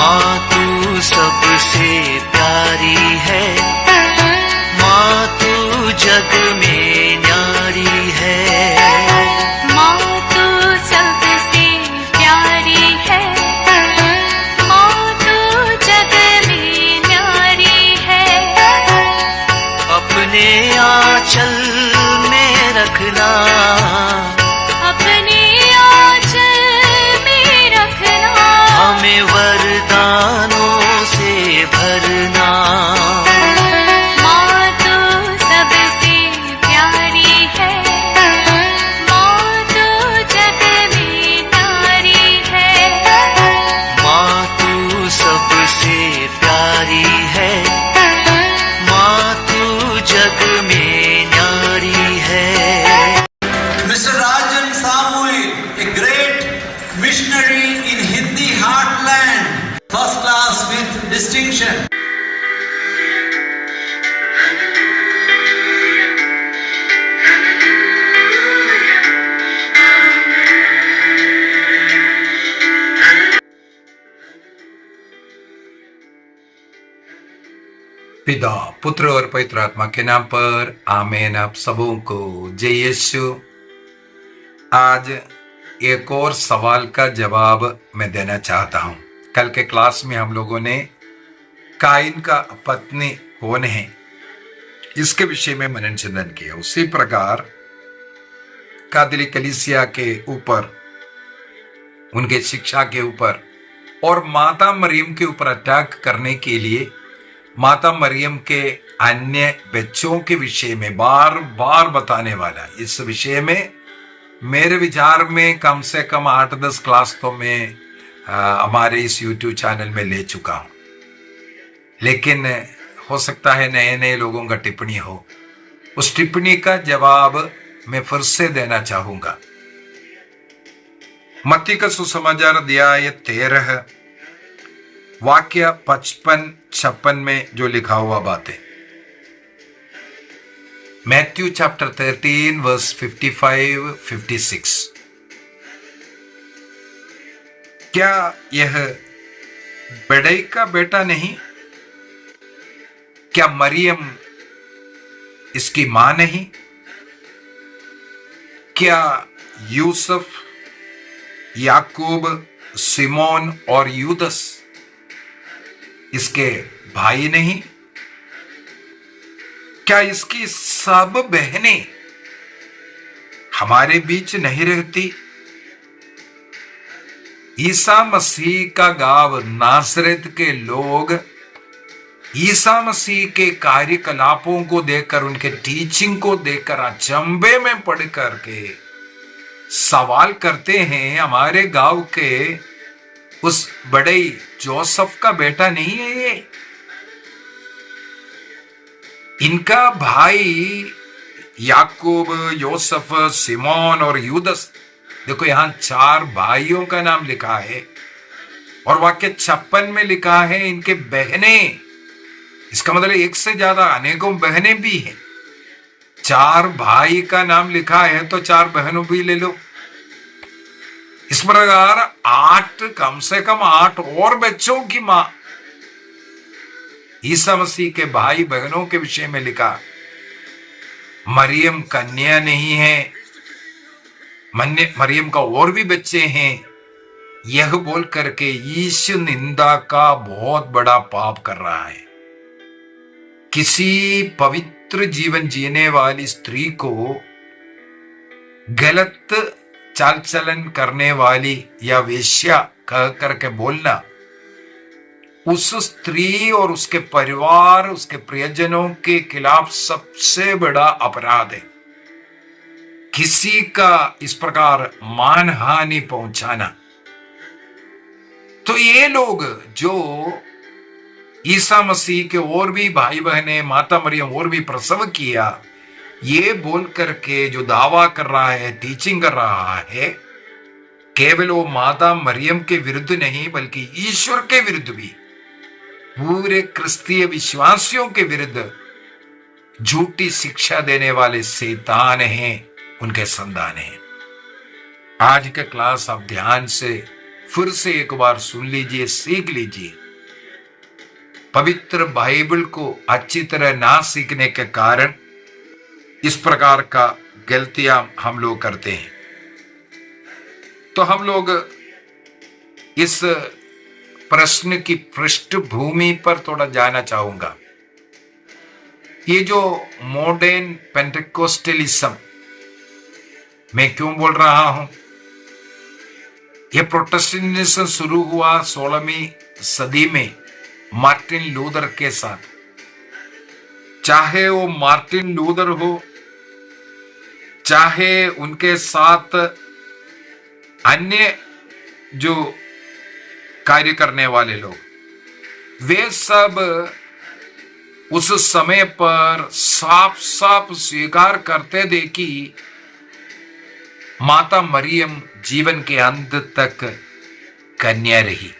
माँ तू सबसे प्यारी है, माँ तू जग में न्यारी है। माँ तू सबसे प्यारी है, माँ तू जग में न्यारी है। अपने आंचल में रखना, अपने आंचल में रखना, हमें वरदानों से भरना। माँ तू सबसे प्यारी है, माँ तू जग में न्यारी है। माँ तू सबसे प्यारी है, माँ तू जग में न्यारी है। Mr. Rajan Samuel, a great missionary in Hindi heartland, first class with distinction. पिता, पुत्र और पवित्र आत्मा के नाम पर आमीन। आप सबों को जय यीशु। आज एक और सवाल का जवाब मैं देना चाहता हूं। कल के क्लास में हम लोगों ने काइन का पत्नी कौन है इसके विषय में मनन चिंतन किया। उसी प्रकार कादिली कलीसिया के ऊपर, उनके शिक्षा के ऊपर और माता मरियम के ऊपर अटैक करने के लिए माता मरियम के अन्य बच्चों के विषय में बार बार बताने वाला इस विषय में मेरे विचार में कम से कम 8-10 क्लास तो मैं हमारे इस YouTube चैनल में ले चुका हूं। लेकिन हो सकता है नए नए लोगों का टिप्पणी हो, उस टिप्पणी का जवाब मैं फिर से देना चाहूंगा। मत्ती का सुसमाचार अध्याय 13 वाक्य 55-56 में जो लिखा हुआ बात है। Matthew chapter 13 verse 55-56। क्या यह बड़ई का बेटा नहीं? क्या मरियम इसकी मां नहीं? क्या यूसुफ, याकूब, सिमोन और यूदस इसके भाई नहीं? क्या इसकी सब बहनें हमारे बीच नहीं रहती? ईसा मसीह का गांव नासरत के लोग ईसा मसीह के कार्यकलापों को देखकर, उनके टीचिंग को देखकर अचंभे में पड़ करके सवाल करते हैं, हमारे गांव के उस बड़े जोसेफ का बेटा नहीं है ये? इनका भाई याकूब, योसेफ, सिमोन और यूदस, देखो यहां 4 भाइयों का नाम लिखा है और वाक्य 56 में लिखा है इनके बहनें। इसका मतलब एक से ज्यादा अनेकों बहनें भी हैं। 4 भाई का नाम लिखा है तो 4 बहनों भी ले लो। इस प्रकार 8, कम से कम 8 और बच्चों की मां ईसा मसीह के भाई बहनों के विषय में लिखा। मरियम कन्या नहीं है, मरियम का और भी बच्चे हैं। यह बोल करके यीशु निंदा का बहुत बड़ा पाप कर रहा है। किसी पवित्र जीवन जीने वाली स्त्री को गलत चाल चलन करने वाली या वेश्या कह करके बोलना उस स्त्री और उसके परिवार, उसके प्रियजनों के खिलाफ सबसे बड़ा अपराध है। किसी का इस प्रकार मानहानि पहुंचाना। तो ये लोग जो ईसा मसीह के और भी भाई बहने, माता मरियम और भी प्रसव किया, ये बोल करके जो दावा कर रहा है, टीचिंग कर रहा है, केवल वो माता मरियम के विरुद्ध नहीं बल्कि ईश्वर के विरुद्ध भी, पूरे क्रिस्तीय विश्वासियों के विरुद्ध झूठी शिक्षा देने वाले शैतान हैं, उनके संतान हैं। आज का क्लास आप ध्यान से फिर से एक बार सुन लीजिए, सीख लीजिए। पवित्र बाइबल को अच्छी तरह ना सीखने के कारण इस प्रकार का गलतियां हम लोग करते हैं। तो हम लोग इस प्रश्न की पृष्ठभूमि पर थोड़ा जाना चाहूंगा। ये जो मॉडर्न पेंटेकोस्टलिज्म मैं क्यों बोल रहा हूं, ये प्रोटेस्टेंटिज्म शुरू हुआ 16वीं सदी में मार्टिन लूथर के साथ। चाहे वो मार्टिन लूथर हो, चाहे उनके साथ अन्य जो कार्य करने वाले लोग, वे सब उस समय पर साफ साफ स्वीकार करते थे कि माता मरियम जीवन के अंत तक कन्या रही।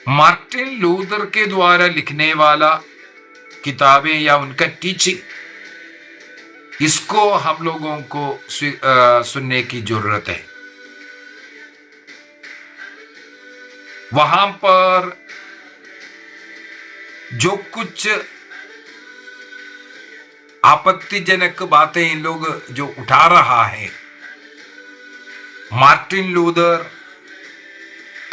मार्टिन लूथर के द्वारा लिखने वाला किताबें या उनका टीचिंग, इसको हम लोगों को सुनने की जरूरत है। वहां पर जो कुछ आपत्तिजनक बातें इन लोग जो उठा रहा है, मार्टिन लूथर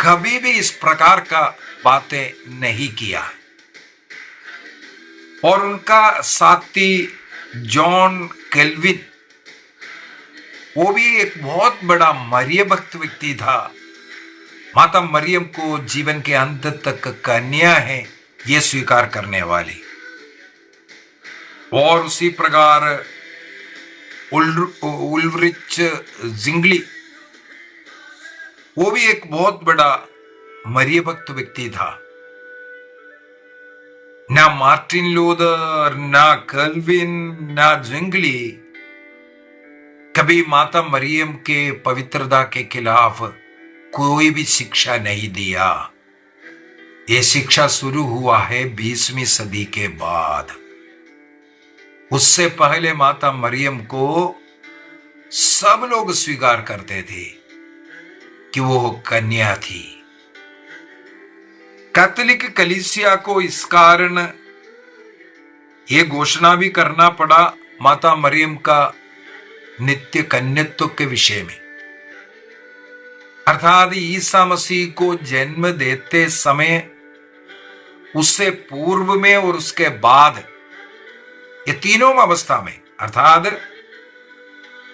कभी भी इस प्रकार का बातें नहीं किया। और उनका साथी जॉन कैल्विन, वो भी एक बहुत बड़ा मरियम भक्त व्यक्ति था। माता मरियम को जीवन के अंत तक कन्या है ये स्वीकार करने वाली। और उसी प्रकार उल्रिच जिंगली, वो भी एक बहुत बड़ा मरियम भक्त व्यक्ति था। ना मार्टिन लूथर, ना कैल्विन, ना जिंगली कभी माता मरियम के पवित्रता के खिलाफ कोई भी शिक्षा नहीं दिया। यह शिक्षा शुरू हुआ है 20वीं सदी के बाद। उससे पहले माता मरियम को सब लोग स्वीकार करते थे कि वो कन्या थी। कैथोलिक कलीसिया को इस कारण ये घोषणा भी करना पड़ा माता मरियम का नित्य कन्यत्व के विषय में। अर्थात ईसा मसीह को जन्म देते समय, उससे पूर्व में और उसके बाद, ये तीनों अवस्था में, अर्थात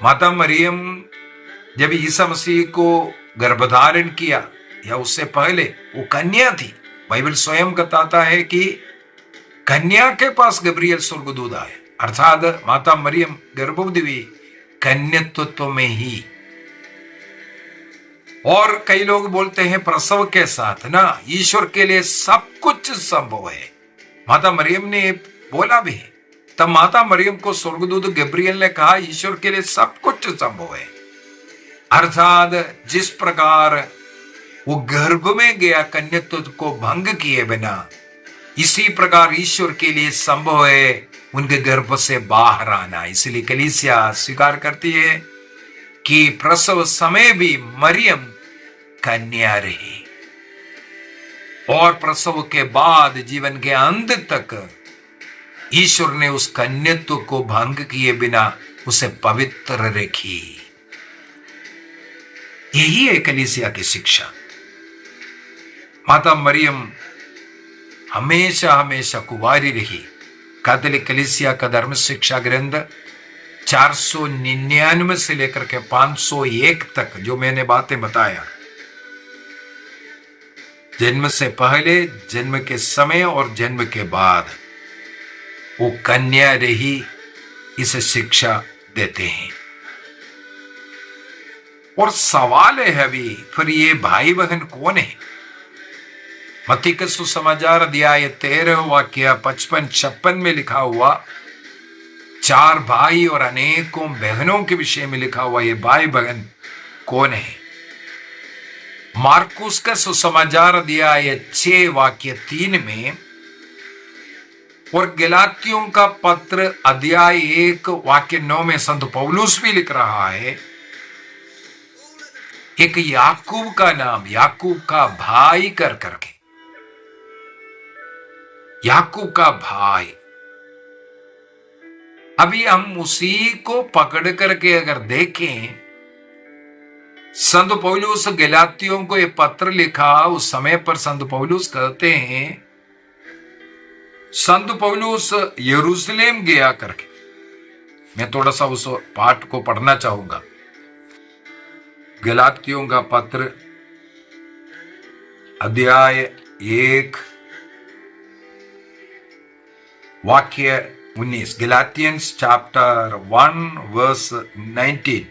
माता मरियम जब ईसा मसीह को गर्भधारण किया या उससे पहले वो कन्या थी। बाइबल स्वयं बताता है कि कन्या के पास गब्रियल स्वर्गदूत आए, अर्थात माता मरियम गर्भवती हुई कन्यत्व में ही। और कई लोग बोलते हैं प्रसव के साथ ना ईश्वर के लिए सब कुछ संभव है। माता मरियम ने बोला भी, तब माता मरियम को स्वर्गदूत गब्रियल ने कहा ईश्वर के लिए सब कुछ संभव है। अर्थात जिस प्रकार वो गर्भ में गया कन्यत्व को भंग किए बिना, इसी प्रकार ईश्वर के लिए संभव है उनके गर्भ से बाहर आना। इसलिए कलीसिया स्वीकार करती है कि प्रसव समय भी मरियम कन्या रही और प्रसव के बाद जीवन के अंत तक ईश्वर ने उस कन्यत्व को भंग किए बिना उसे पवित्र रखी। यही है कलीसिया की शिक्षा। माता मरियम हमेशा हमेशा कुंवारी रही। कैथोलिक कलीसिया का धर्म शिक्षा ग्रंथ 499 से लेकर के 501 तक जो मैंने बातें बताया, जन्म से पहले, जन्म के समय और जन्म के बाद वो कन्या रही, इसे शिक्षा देते हैं। और सवाल है अभी फिर ये भाई बहन कौन है? मत्ती का सुसमाचार अध्याय 13 वाक्य 55-56 में लिखा हुआ 4 भाई और अनेकों बहनों के विषय में लिखा हुआ ये भाई बहन कौन है? मार्कुस का सुसमाचार अध्याय 6 वाक्य 3 में और गलातियों का पत्र अध्याय 1 वाक्य 9 में संत पौलुस भी लिख रहा है, एक याकूब का नाम, याकूब का भाई कर करके, याकूब का भाई। अभी हम उसी को पकड़ करके अगर देखें, संत पौलुस गलातियों को ये पत्र लिखा, उस समय पर संत पौलुस कहते हैं, संत पौलुस यरूशलेम गया करके। मैं थोड़ा सा उस पाठ को पढ़ना चाहूंगा। गलातियों का पत्र अध्याय 1 वाक्य 19, गलातियंस चैप्टर 1 वर्स 18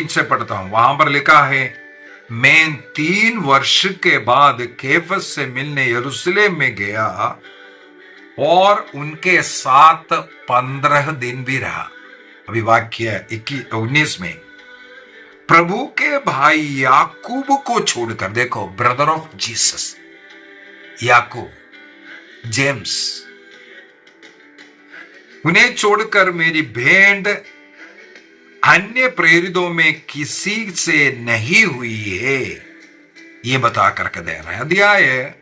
से पढ़ता हूं। वहां पर लिखा है, मैं 3 वर्ष के बाद केफस से मिलने यरूशलेम में गया और उनके साथ 15 दिन भी रहा। अभी वाक्य 19 में, प्रभु के भाई याकूब को छोड़कर, देखो, brother of Jesus Yakub, James, उन्हें छोड़कर मेरी भेंट अन्य प्रेरितों में किसी से नहीं हुई है, ये बता करके दे रहा है। अध्याय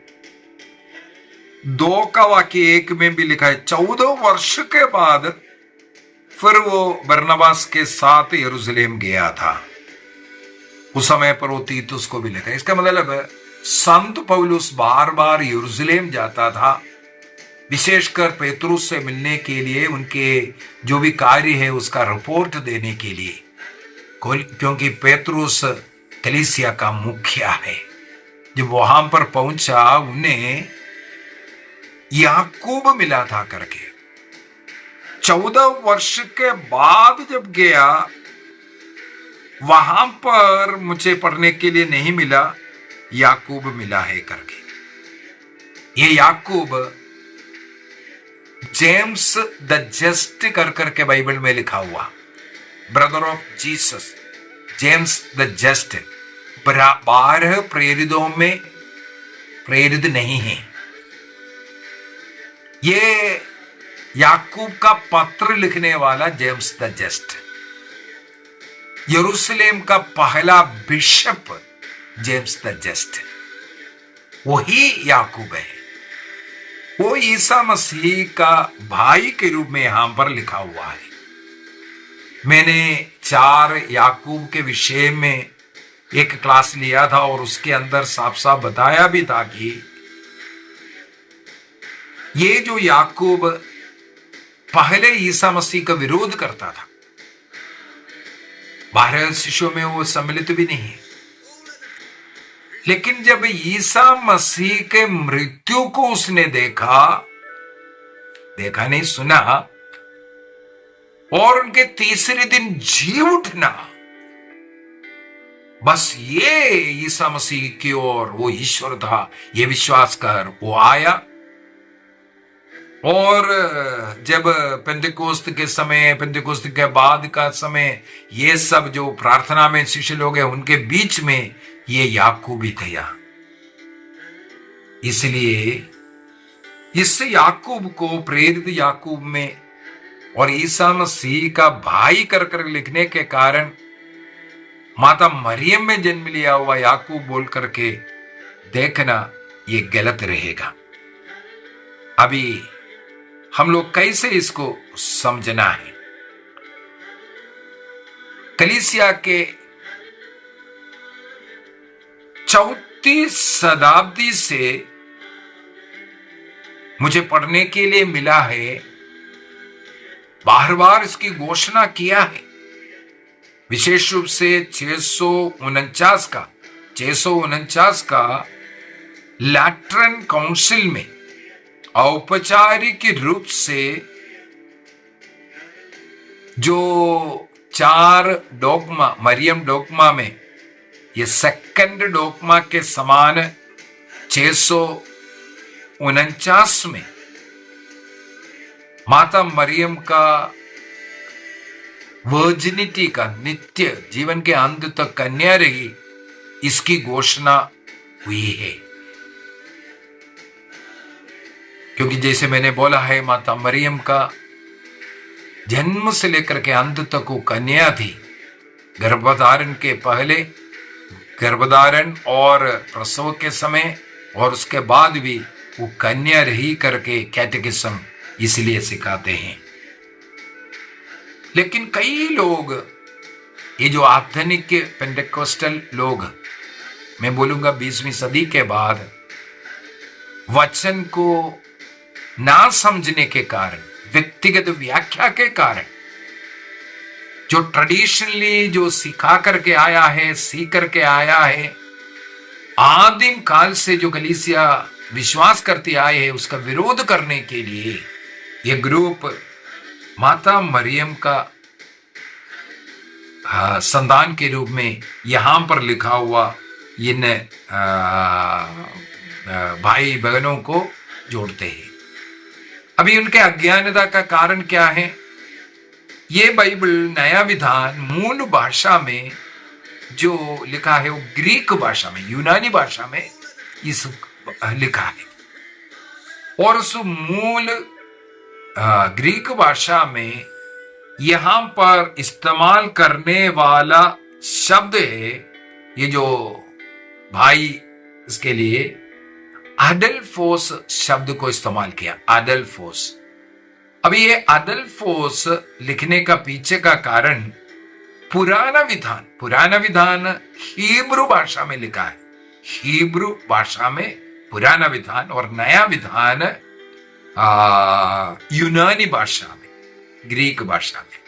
2 का वाक्य 1 में भी लिखा है, 14 वर्ष के बाद फिर वो बरनबास के साथ यरूशलेम गया था। उस समय पर वो तीतुस को भी लिखा। इसका मतलब है संत पौलुस बार बार यरूशलेम जाता था, विशेषकर पेतरुस से मिलने के लिए, उनके जो भी कार्य है उसका रिपोर्ट देने के लिए, क्योंकि पेतरुस कलीसिया का मुखिया है। जब वहां पर पहुंचा, उन्हें याकूब मिला था करके। 14 वर्ष के बाद जब गया, वहां पर मुझे पढ़ने के लिए नहीं मिला, याकूब मिला है करके। ये याकूब जेम्स द जस्ट कर करके बाइबल में लिखा हुआ, brother of Jesus, James the just 12 प्रेरितों में प्रेरित नहीं है। ये याकूब का पत्र लिखने वाला जेम्स द जस्ट, यरूशलेम का पहला बिशप जेम्स द जस्ट, वही याकूब है। वो ईसा मसीह का भाई के रूप में यहां पर लिखा हुआ है। मैंने 4 याकूब के विषय में एक क्लास लिया था और उसके अंदर साफ साफ बताया भी था कि ये जो याकूब पहले ईसा मसीह का विरोध करता था, 12 शिष्यों में वो सम्मिलित भी नहीं है, लेकिन जब ईसा मसीह के मृत्यु को उसने देखा नहीं, सुना, और उनके तीसरे दिन जी उठना, बस ये ईसा मसीह की ओर वो ईश्वर था, ये विश्वास कर वो आया। और जब पेंतेकोस्त के समय, पेंतेकोस्त के बाद का समय, ये सब जो प्रार्थना में शिष्य लोग हैं, उनके बीच में ये याकूब ही था। इसलिए इस याकूब को, प्रेरित याकूब में और ईसा मसीह का भाई कर कर लिखने के कारण माता मरियम में जन्म लिया हुआ याकूब बोल करके देखना ये गलत रहेगा। अभी हम लोग कैसे इसको समझना है? कलीसिया के 4वीं शताब्दी से मुझे पढ़ने के लिए मिला है, बार बार इसकी घोषणा किया है, विशेष रूप से 649 का लैट्रन काउंसिल में औपचारिक रूप से जो 4 डोगमा, मरियम डोगमा में, ये सेकंड डोगमा के समान 649 में माता मरियम का वर्जिनिटी का, नित्य जीवन के अंत तक कन्या रही, इसकी घोषणा हुई है। क्योंकि जैसे मैंने बोला है, माता मरियम का जन्म से लेकर के अंत तक वो कन्या थी, गर्भधारण के पहले, गर्भधारण और प्रसव के समय और उसके बाद भी वो कन्या रही करके कैटेकिज्म इसलिए सिखाते हैं। लेकिन कई लोग, ये जो आधुनिक पेंटेकोस्टल लोग, मैं बोलूंगा 20वीं सदी के बाद, वचन को ना समझने के कारण, व्यक्तिगत व्याख्या के कारण, जो ट्रेडिशनली जो सिखा करके आया है, सीख करके आया है, आदिम काल से जो कलीसिया विश्वास करती आए है, उसका विरोध करने के लिए ये ग्रुप माता मरियम का संतान के रूप में यहां पर लिखा हुआ इन भाई बहनों को जोड़ते हैं। अभी उनके अज्ञानता का कारण क्या है? ये बाइबल नया विधान मूल भाषा में जो लिखा है वो ग्रीक भाषा में, यूनानी भाषा में इस लिखा है, और उस मूल ग्रीक भाषा में यहां पर इस्तेमाल करने वाला शब्द है, ये जो भाई, इसके लिए अडल्फोस शब्द को इस्तेमाल किया, अडल्फोस। अभी ये अडल्फोस लिखने का पीछे का कारण, पुराना विधान हिब्रू भाषा में लिखा है, हिब्रू भाषा में पुराना विधान, और नया विधान यूनानी भाषा में, ग्रीक भाषा में।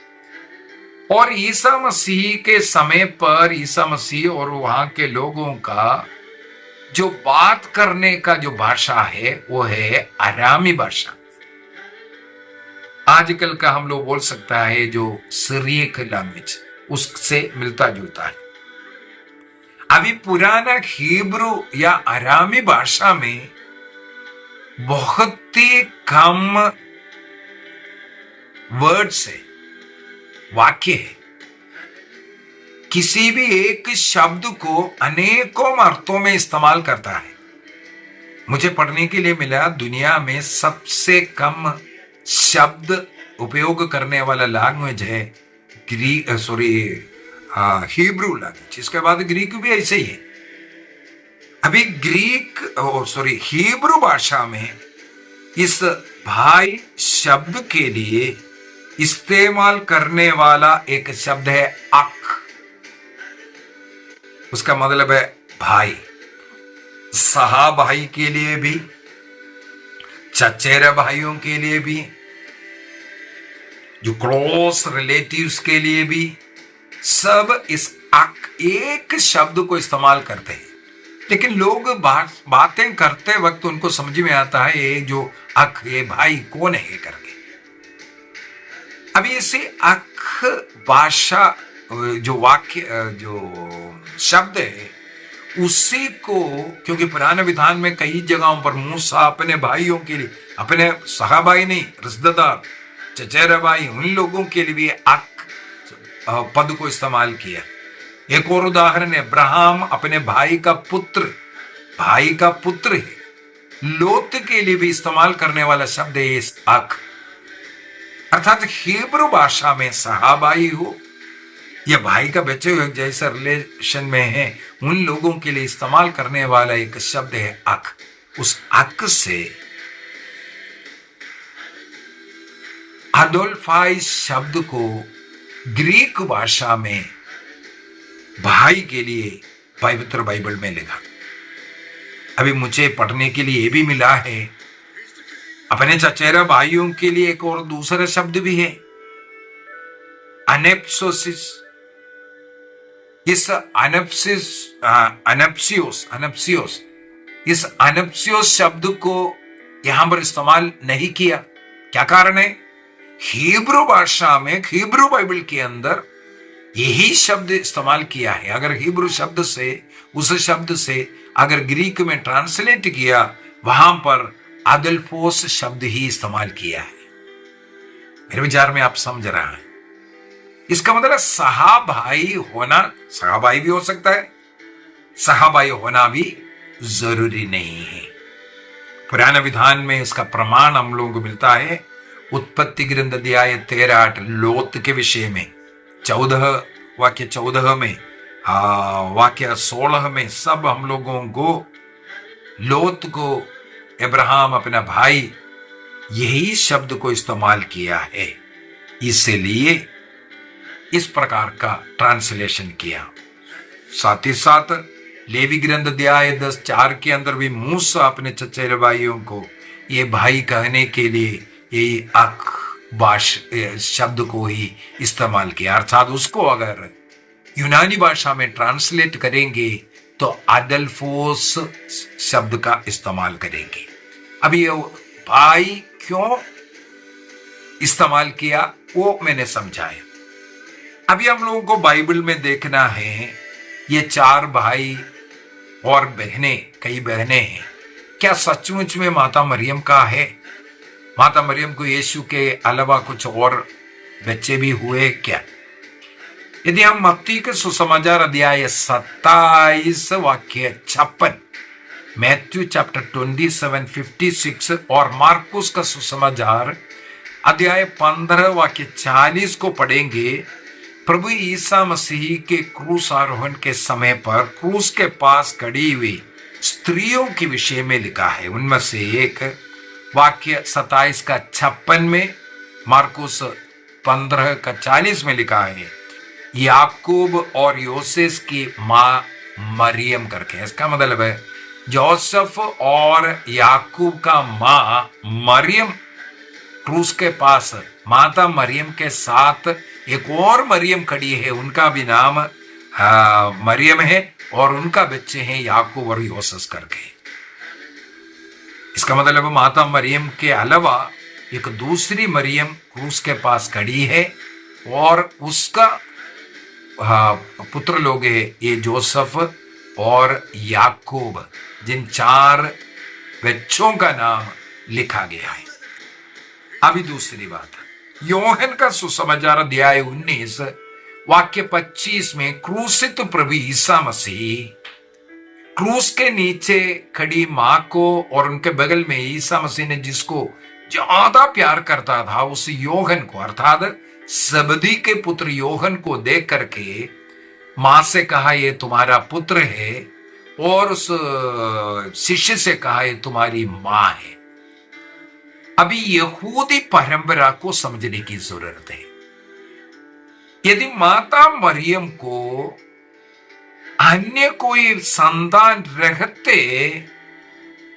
और ईसा मसीह के समय पर ईसा मसीह और वहां के लोगों का जो बात करने का जो भाषा है वो है अरामी भाषा। आजकल का हम लोग बोल सकता है जो सिरियक लैंग्वेज, उससे मिलता जुलता है। अभी पुराना हिब्रू या अरामी भाषा में बहुत ही कम वर्ड्स है, वाक्य है। किसी भी एक शब्द को अनेकों अर्थों में इस्तेमाल करता है। मुझे पढ़ने के लिए मिला, दुनिया में सबसे कम शब्द उपयोग करने वाला लैंग्वेज है हिब्रू लैंग्वेज। इसके बाद ग्रीक भी ऐसे ही है। अभी हिब्रू भाषा में इस भाई शब्द के लिए इस्तेमाल करने वाला एक शब्द है अख। उसका मतलब है भाई। सहा भाई के लिए भी, चचेरे भाइयों के लिए भी, जो क्लोज रिलेटिव्स के लिए भी, सब इस अक एक शब्द को इस्तेमाल करते हैं। लेकिन लोग बातें करते वक्त उनको समझ में आता है ये जो अख, ये भाई कौन है करके। अभी इसे अख भाषा जो वाक्य जो शब्द है उसी को, क्योंकि पुराने विधान में कई जगहों पर मूसा अपने भाइयों के लिए, अपने सहाबाई नहीं, रिश्तेदार, चचेरा भाई, उन लोगों के लिए भी अक पद को इस्तेमाल किया। एक और उदाहरण है, अब्राहम अपने भाई का पुत्र है। लोत के लिए भी इस्तेमाल करने वाला शब्द है इस अक। अर्थात हिब्रू भाषा में सहाबाई हो या भाई का बच्चे हुए जैसा रिलेशन में है, उन लोगों के लिए इस्तेमाल करने वाला एक शब्द है अक। उस अक से अडोल्फाई शब्द को ग्रीक भाषा में भाई के लिए पवित्र बाइबल में लिखा। अभी मुझे पढ़ने के लिए ये भी मिला है, अपने चचेरा भाइयों के लिए एक और दूसरा शब्द भी है, अनेप्सोसिस। इस अनप्सियोस शब्द को यहां पर इस्तेमाल नहीं किया। क्या कारण है? हिब्रू भाषा में, हिब्रू बाइबल के अंदर यही शब्द इस्तेमाल किया है। अगर हिब्रू शब्द से, उस शब्द से अगर ग्रीक में ट्रांसलेट किया, वहां पर अदल्फोस शब्द ही इस्तेमाल किया है। मेरे विचार में आप समझ रहे हैं। इसका मतलब सहाभाई होना, सहाभाई भी हो सकता है, सहाभाई होना भी जरूरी नहीं है। पुराने विधान में इसका प्रमाण हम लोगों को मिलता है उत्पत्ति ग्रंथ अध्याय 13:8 लोत के विषय में, 14 वाक्य 14 में, वाक्य 16 में सब हम लोगों को, लोत को, अब्राहम अपना भाई, यही शब्द को इस्तेमाल किया है। इसलिए इस प्रकार का ट्रांसलेशन किया। साथ ही साथ लेवी ग्रंथ अध्याय 10:4 के अंदर भी मूसा अपने चचेरे भाइयों को ये भाई कहने के लिए ये शब्द को ही इस्तेमाल किया। अर्थात उसको अगर यूनानी भाषा में ट्रांसलेट करेंगे तो अडल्फोस शब्द का इस्तेमाल करेंगे। अब ये भाई क्यों इस्तेमाल किया वो मैंने समझाया। अभी हम लोगों को बाइबल में देखना है, ये 4 भाई और बहनें, कई बहनें हैं, क्या सचमुच में माता मरियम का है? माता मरियम को यीशु के अलावा कुछ और बच्चे भी हुए क्या? यदि हम मत्ती के सुसमाचार अध्याय 27 वाक्य 56, मैथ्यू चैप्टर 27:56 और मार्कुस का सुसमाचार अध्याय 15 वाक्य 40 को पढ़ेंगे, प्रभु ईसा मसीह के क्रूस आरोहण के समय पर क्रूस के पास खड़ी हुई स्त्रियों के विषय में लिखा है। उनमें से एक वाक्य 27 का 56 में, मार्कुस 15 का 40 में लिखा है, याकूब और योसेस की मां मरियम करके। इसका मतलब है जोसेफ और याकूब का मां मरियम क्रूस के पास, माता मरियम के साथ एक और मरियम खड़ी है, उनका भी नाम मरियम है और उनका बच्चे हैं याकूब और योसेस करके। इसका मतलब माता मरियम के अलावा एक दूसरी मरियम क्रूस के पास खड़ी है और उसका पुत्र लोग है ये जोसेफ और याकूब, जिन 4 बच्चों का नाम लिखा गया है। अभी दूसरी बात, योहन का सुसमाचार अध्याय 19 वाक्य 25 में क्रूसित प्रभु ईसा मसीह क्रूस के नीचे खड़ी मां को और उनके बगल में ईसा मसीह ने जिसको ज्यादा प्यार करता था उस योहन को, अर्थात जबदी के पुत्र योहन को देख करके मां से कहा ये तुम्हारा पुत्र है और उस शिष्य से कहा ये तुम्हारी मां है। अभी यहूदी परंपरा को समझने की जरूरत है। यदि माता मरियम को अन्य कोई संतान रहते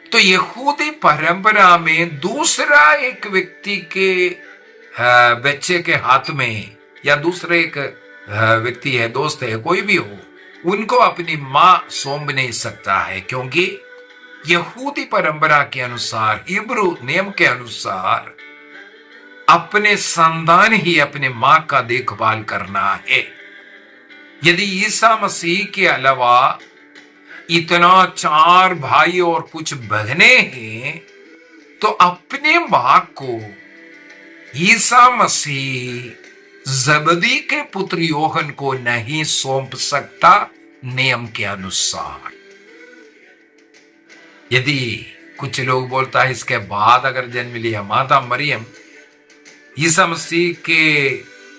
तो यहूदी परंपरा में दूसरा एक व्यक्ति के बच्चे के हाथ में या दूसरे एक व्यक्ति है, दोस्त है, कोई भी हो, उनको अपनी मां सौंप नहीं सकता है, क्योंकि यहूदी परंपरा के अनुसार, इब्रू नियम के अनुसार अपने संतान ही अपने मां का देखभाल करना है। यदि ईसा मसीह के अलावा इतना 4 भाई और कुछ बहनें हैं तो अपने मां को ईसा मसीह जबदी के पुत्र योहन को नहीं सौंप सकता नियम के अनुसार। यदि कुछ लोग बोलता है इसके बाद अगर जन्म लिया, माता मरियम ईसा मसीह के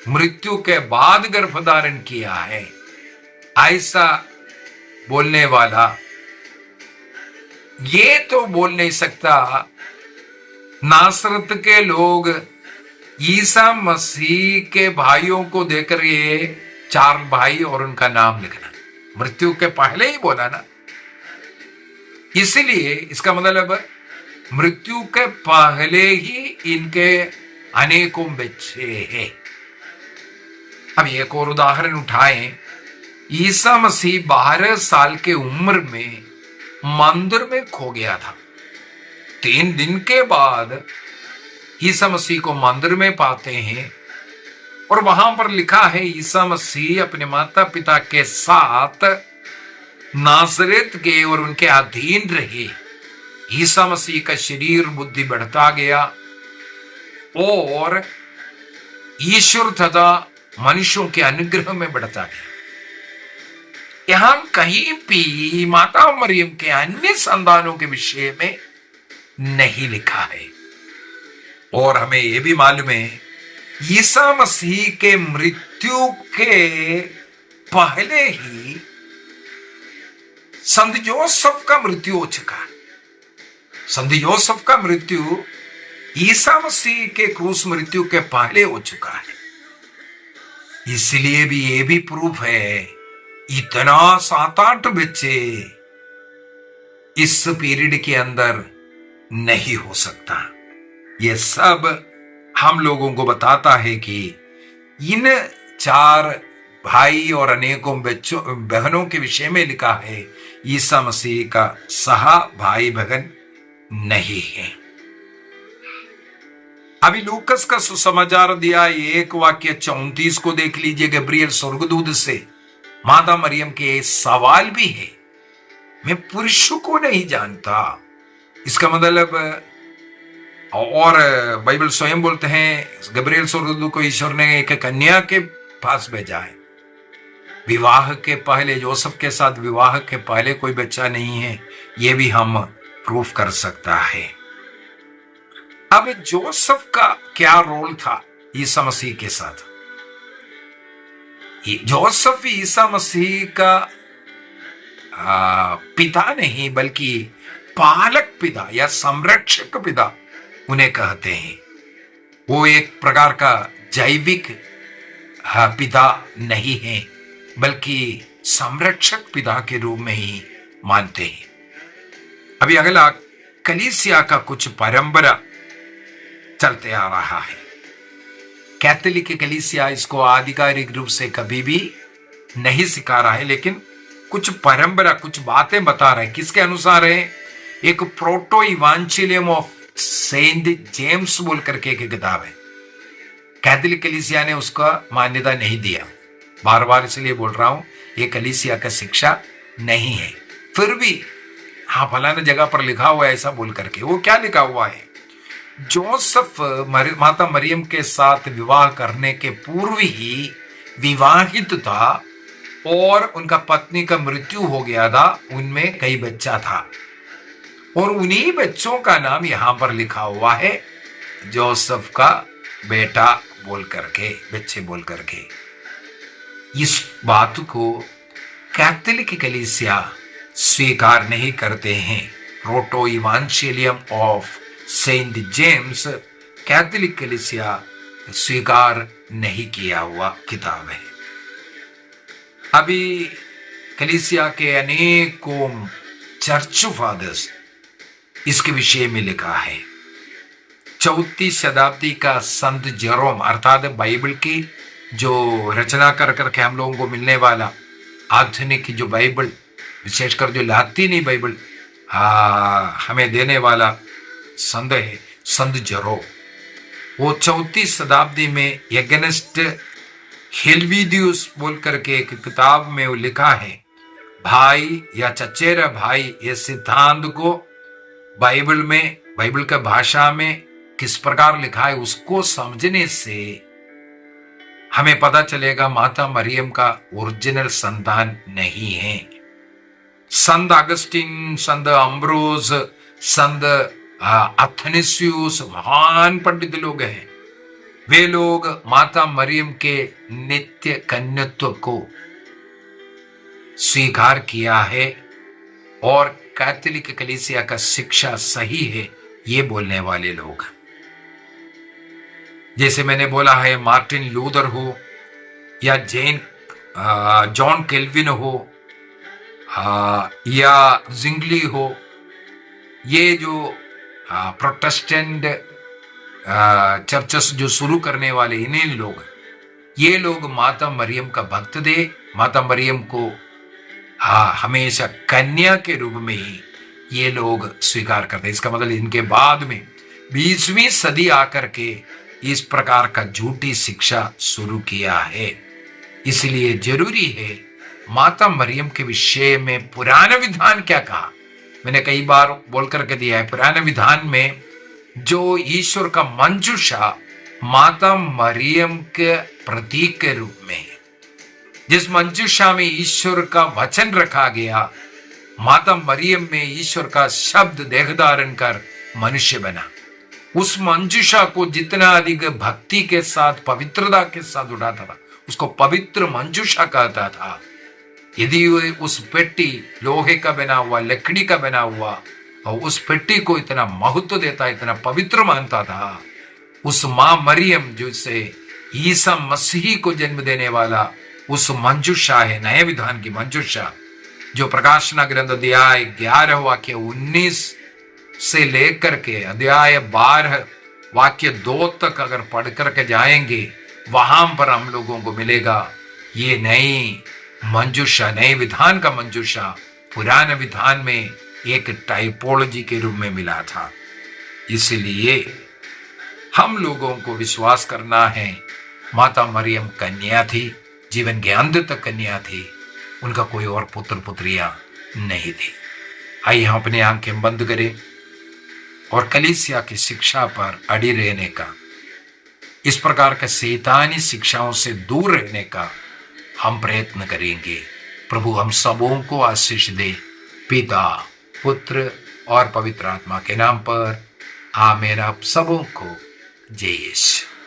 मृत्यु के बाद गर्भधारण किया है, ऐसा बोलने वाला ये तो बोल नहीं सकता नासरत के लोग ईसा मसीह के भाइयों को देखकर ये 4 भाई और उनका नाम लिखना, मृत्यु के पहले ही बोला ना, इसलिए इसका मतलब मृत्यु के पहले ही इनके अनेकों बच्चे हैं। अब एक और उदाहरण उठाएं, ईसा मसीह 12 साल के उम्र में मंदिर में खो गया था। 3 दिन के बाद ईसा मसीह को मंदिर में पाते हैं और वहां पर लिखा है ईसा मसीह अपने माता पिता के साथ नासरत के और उनके अधीन रहे। ईसा मसीह का शरीर बुद्धि बढ़ता गया और ईश्वर तथा मनुष्यों के अनुग्रह में बढ़ता गया। यहां कहीं भी माता मरियम के अन्य संतानों के विषय में नहीं लिखा है। और हमें यह भी मालूम है ईसा मसीह के मृत्यु के पहले ही संत जोसेफ का मृत्यु हो चुका है। संत जोसेफ का मृत्यु ईसा मसीह के क्रूस मृत्यु के पहले हो चुका है। इसलिए भी ये भी प्रूफ है, इतना 7-8 बच्चे इस पीरियड के अंदर नहीं हो सकता। ये सब हम लोगों को बताता है कि इन 4 भाई और अनेकों बच्चों बहनों के विषय में लिखा है, ईसा मसीह का सहा भाई बहन नहीं है। अभी लूकस का सुसमाचार दिया 1 वाक्य 34 को देख लीजिए। गब्रियल स्वर्गदूत से माता मरियम के सवाल भी है, मैं पुरुषों को नहीं जानता। इसका मतलब, और बाइबल स्वयं बोलते हैं गब्रियल स्वर्गदूत को ईश्वर ने एक कन्या के पास भेजा है। विवाह के पहले, जोसेफ के साथ विवाह के पहले कोई बच्चा नहीं है, यह भी हम प्रूफ कर सकता है। अब जोसेफ का क्या रोल था ईसा मसीह के साथ? जोसेफ ईसा मसीह का पिता नहीं बल्कि पालक पिता या संरक्षक पिता उन्हें कहते हैं। वो एक प्रकार का जैविक पिता नहीं है बल्कि संरक्षक पिता के रूप में ही मानते हैं। अभी अगला कलीसिया का कुछ परंपरा चलते आ रहा है। कैथोलिक कलीसिया इसको आधिकारिक रूप से कभी भी नहीं सिखा रहा है, लेकिन कुछ परंपरा, कुछ बातें बता रहे हैं। किसके अनुसार है? एक प्रोटो इवांजेलियम ऑफ सेंट जेम्स बोल करके एक किताब है। कैथोलिक कलीसिया ने उसका मान्यता नहीं दिया। बार बार इसलिए बोल रहा हूं, ये कलीसिया का शिक्षा नहीं है। फिर भी हाँ, फलाना जगह पर लिखा हुआ है ऐसा बोल करके। वो क्या लिखा हुआ है? जोसेफ माता मरियम के साथ विवाह करने के पूर्व ही विवाहित था और उनका पत्नी का मृत्यु हो गया था। उनमें कई बच्चा था और उन्हीं बच्चों का नाम यहां पर लिखा हुआ है, जोसेफ का बेटा बोल करके, बच्चे बोल करके। इस बात को कैथोलिक कलीसिया स्वीकार नहीं करते हैं। Protoevangelium of Saint James Catholic कलीसिया स्वीकार नहीं किया हुआ किताब है। अभी कलीसिया के अनेकों चर्च फादर्स इसके विषय में लिखा है। 34वीं शताब्दी का संत जेरोम, अर्थात बाइबल की जो रचना कर करके हम लोगों को मिलने वाला आधुनिक जो बाइबल, विशेषकर जो लातीनी बाइबल हमें देने वाला संत है, संत जेरोम। वो 34वीं शताब्दी में एगनेस्ट हेल्विदियस बोल करके एक किताब में वो लिखा है, भाई या चचेरा भाई, ये सिद्धांत को बाइबल में, बाइबल का भाषा में किस प्रकार लिखा है उसको समझने से हमें पता चलेगा माता मरियम का ओरिजिनल संतान नहीं है। संत अगस्टिन, संत अम्ब्रोस, संत अथनेसियुस महान पंडित लोग हैं। वे लोग माता मरियम के नित्य कन्यत्व को स्वीकार किया है और कैथोलिक कलीसिया का शिक्षा सही है ये बोलने वाले लोग। जैसे मैंने बोला है, मार्टिन लूथर हो या जॉन केल्विन हो या जिंगली हो, ये जो प्रोटेस्टेंट चर्चेस जो शुरू करने वाले इन्हीं लोग, ये लोग माता मरियम का भक्त थे। माता मरियम को हमेशा कन्या के रूप में ही ये लोग स्वीकार करते। इसका मतलब इनके बाद में 20वीं सदी आकर के इस प्रकार का झूठी शिक्षा शुरू किया है। इसलिए जरूरी है माता मरियम के विषय में पुराना विधान क्या कहा, मैंने कई बार बोल करके दिया है। पुराने विधान में जो ईश्वर का मंजूषा माता मरियम के प्रतीक के रूप में है, जिस मंजूषा में ईश्वर का वचन रखा गया, माता मरियम में ईश्वर का शब्द देह धारण कर मनुष्य बना। उस मंजूषा को जितना अधिक भक्ति के साथ, पवित्रता के साथ उठाता था, उसको पवित्र मंजूषा कहता था। यदि उस पेटी लोहे का बना हुआ, लकड़ी का बना हुआ, और उस पेटी को इतना महत्व देता, इतना पवित्र मानता था, उस मां मरियम जिससे ईसा मसीह को जन्म देने वाला उस मंजूषा है, नए विधान की मंजूषा, जो प्रकाशना ग्रंथ अध्याय 11 वाक्य 19 से लेकर के अध्याय 12 वाक्य 2 तक अगर पढ़ करके जाएंगे, वहां पर हम लोगों को मिलेगा ये नई मंजूषा, नए विधान का मंजूषा पुराने विधान में एक टाइपोलॉजी के रूप में मिला था। इसलिए हम लोगों को विश्वास करना है, माता मरियम कन्या थी, जीवन के अंत तक कन्या थी, उनका कोई और पुत्र पुत्रियां नहीं थी। आइए हम अपनी आंखें बंद करें और कलीसिया की शिक्षा पर अड़ी रहने का, इस प्रकार के शैतानी शिक्षाओं से दूर रहने का हम प्रयत्न करेंगे। प्रभु हम सबों को आशीष दे, पिता, पुत्र और पवित्र आत्मा के नाम पर आमीन। आप सबों को जय यीशु।